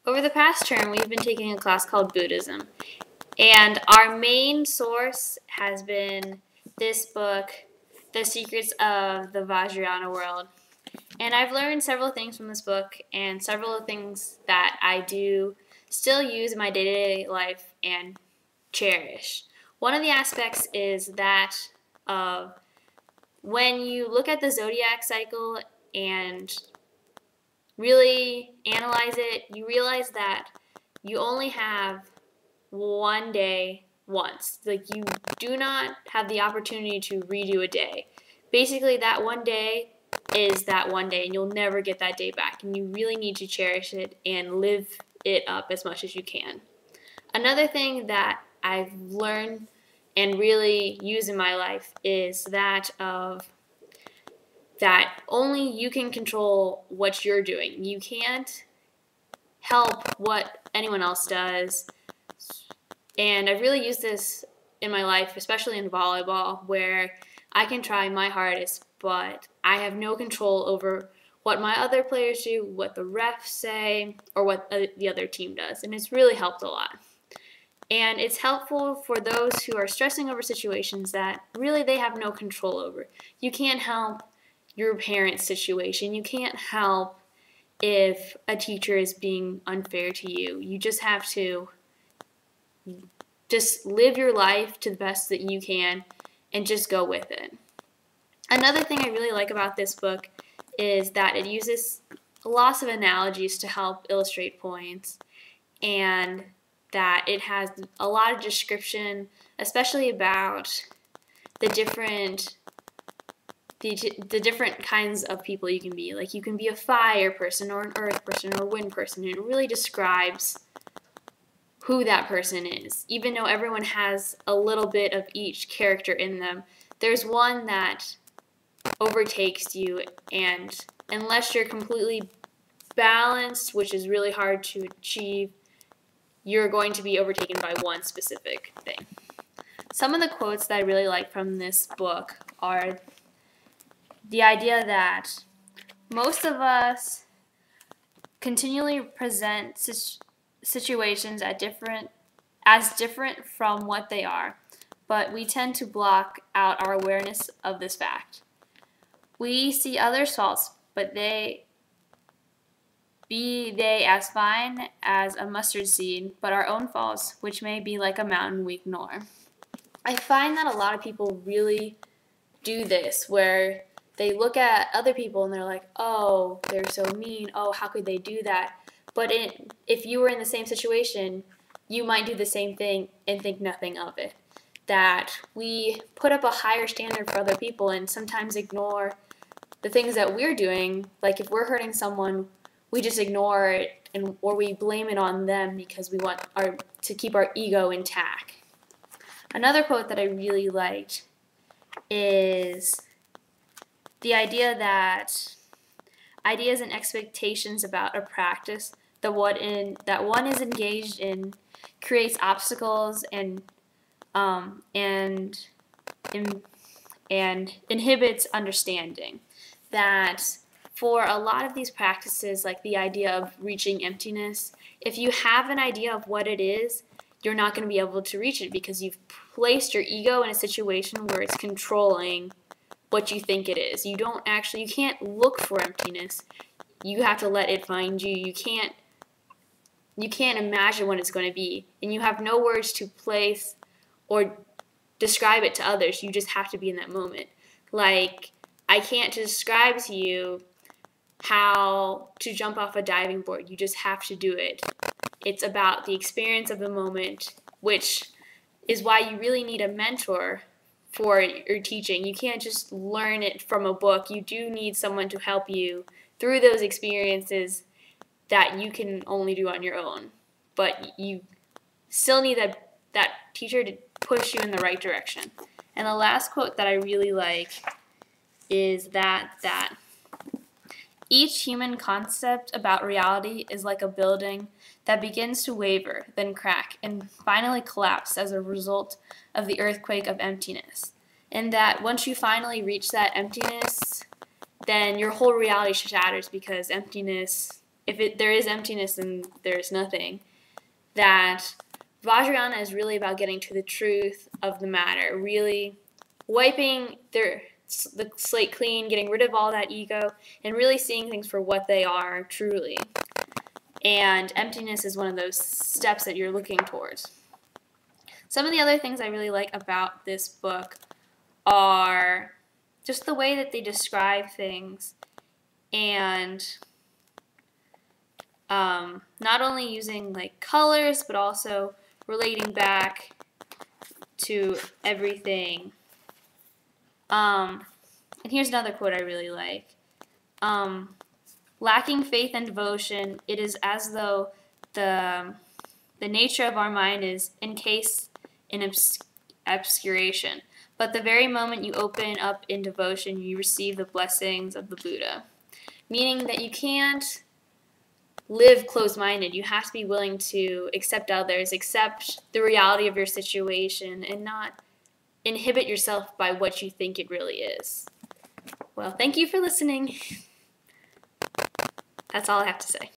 Over the past term, we've been taking a class called Buddhism, and our main source has been this book, The Secrets of the Vajrayana World. And I've learned several things from this book and several things that I do still use in my day-to-day life and cherish. One of the aspects is that when you look at the zodiac cycle and really analyze it, you realize that you only have one day once. Like, you do not have the opportunity to redo a day. Basically, that one day is that one day, and you'll never get that day back, and you really need to cherish it and live it up as much as you can. Another thing that I've learned and really use in my life is that only you can control what you're doing. You can't help what anyone else does. And I've really used this in my life, especially in volleyball, where I can try my hardest, but I have no control over what my other players do, what the refs say, or what the other team does. And it's really helped a lot. And it's helpful for those who are stressing over situations that really they have no control over. You can't help your parents' situation. You can't help if a teacher is being unfair to you. You just have to just live your life to the best that you can and just go with it. Another thing I really like about this book is that it uses lots of analogies to help illustrate points, and that it has a lot of description, especially about the different kinds of people you can be. Like, you can be a fire person or an earth person or a wind person, and it really describes who that person is. Even though everyone has a little bit of each character in them, there's one that overtakes you, and unless you're completely balanced, which is really hard to achieve, you're going to be overtaken by one specific thing. Some of the quotes that I really like from this book are the idea that most of us continually present situations as different from what they are, but we tend to block out our awareness of this fact. We see others' faults, but be they as fine as a mustard seed, but our own faults, which may be like a mountain, we ignore. I find that a lot of people really do this, where they look at other people and they're like, oh, they're so mean, oh, how could they do that? But if you were in the same situation, you might do the same thing and think nothing of it. That we put up a higher standard for other people and sometimes ignore the things that we're doing. Like, if we're hurting someone, we just ignore it, or we blame it on them because we want to keep our ego intact. Another quote that I really liked is the idea that ideas and expectations about a practice that one is engaged in creates obstacles and inhibits understanding. That for a lot of these practices, like the idea of reaching emptiness, if you have an idea of what it is, you're not going to be able to reach it because you've placed your ego in a situation where it's controlling what you think it is. You can't look for emptiness. You have to let it find you. You can't imagine what it's going to be, and you have no words to place or describe it to others. You just have to be in that moment. Like, I can't describe to you how to jump off a diving board. You just have to do it. It's about the experience of the moment, which is why you really need a mentor for your teaching. You can't just learn it from a book. You do need someone to help you through those experiences that you can only do on your own. But you still need that teacher to push you in the right direction. And the last quote that I really like is that each human concept about reality is like a building that begins to waver, then crack, and finally collapse as a result of the earthquake of emptiness. And that once you finally reach that emptiness, then your whole reality shatters, because emptiness there is emptiness, then there's nothing. That Vajrayana is really about getting to the truth of the matter, really wiping the slate clean, getting rid of all that ego, and really seeing things for what they are truly. And emptiness is one of those steps that you're looking towards. Some of the other things I really like about this book are just the way that they describe things, and not only using like colors, but also relating back to everything. And here's another quote I really like. Lacking faith and devotion, it is as though the nature of our mind is encased in obscuration. But the very moment you open up in devotion, you receive the blessings of the Buddha. Meaning that you can't live closed-minded. You have to be willing to accept others, accept the reality of your situation, and not inhibit yourself by what you think it really is. Well, thank you for listening. That's all I have to say.